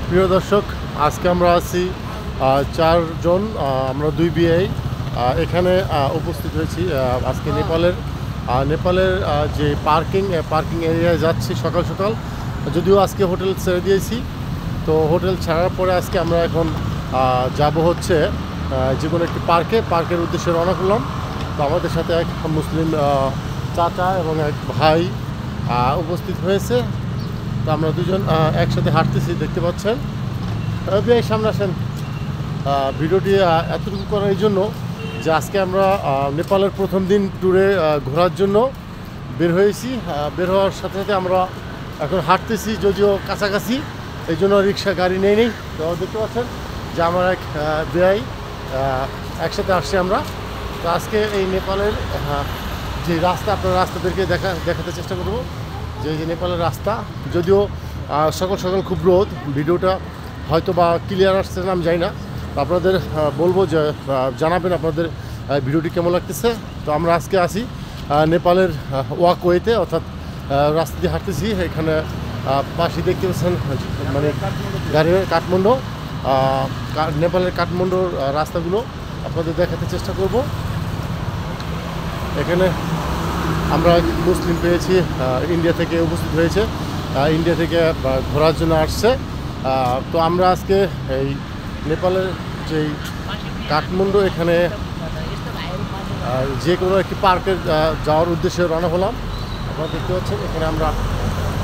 প্রিয় দর্শক, আজকে আমরা আছি চারজন, আমরা দুই বিআই এখানে উপস্থিত হয়েছি। আজকে নেপালের যে পার্কিং এরিয়ায় যাচ্ছি সকাল সকাল। যদিও আজকে হোটেল ছেড়ে দিয়েছি, তো হোটেল ছাড়ার পরে আজকে আমরা এখন যাব হচ্ছে যে কোনো একটি পার্কের উদ্দেশ্যে রওনা করলাম। তো আমাদের সাথে এক মুসলিম চাচা এবং এক ভাই উপস্থিত হয়েছে। তো আমরা দুজন একসাথে হাঁটতেছি, দেখতে পাচ্ছেন। বিআই সামনে আসেন। ভিডিওটি এতটুকু করার এই জন্য যে আজকে আমরা নেপালের প্রথম দিন ট্যুরে ঘোরার জন্য বের হয়েছি। বের হওয়ার সাথে সাথে আমরা এখন হাঁটতেছি, যদিও কাছাকাছি, এই জন্য রিক্সা গাড়ি নেই। তো দেখতে পাচ্ছেন যে আমার এক বিআই একসাথে আসছি আমরা। তো আজকে এই নেপালের যে রাস্তা, আপনার রাস্তাদেরকে দেখাতে চেষ্টা করব যে এই যে নেপালের রাস্তা। যদিও সকাল সকাল খুব রোদ, ভিডিওটা হয়তো বা ক্লিয়ার আসছে না, আমি জানি না। আপনাদের বলবো যে জানাবেন আপনাদের ভিডিওটি কেমন লাগতেছে। তো আমরা আজকে আসি নেপালের ওয়াকওয়েতে, অর্থাৎ রাস্তা দিয়ে হাঁটতেছি। এখানে পাশে দেখতে পাচ্ছেন মানে গাড়ির নেপালের কাঠমান্ডুর রাস্তাগুলো আপনাদের দেখাতে চেষ্টা করব। এখানে আমরা মুসলিম পেয়েছি, ইন্ডিয়া থেকে উপস্থিত হয়েছে, ইন্ডিয়া থেকে ঘোরার জন্য আসছে। তো আমরা আজকে এই নেপালের যেই কাঠমান্ডু, এখানে যে কোনো একটি পার্কে যাওয়ার উদ্দেশ্যে রওনা হলাম। আপনারা দেখতে পাচ্ছেন এখানে আমরা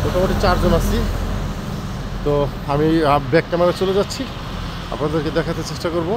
মোটামুটি চারজন আছি। তো আমি ব্যাক ক্যামেরা চলে যাচ্ছি, আপনাদেরকে দেখাতে চেষ্টা করব।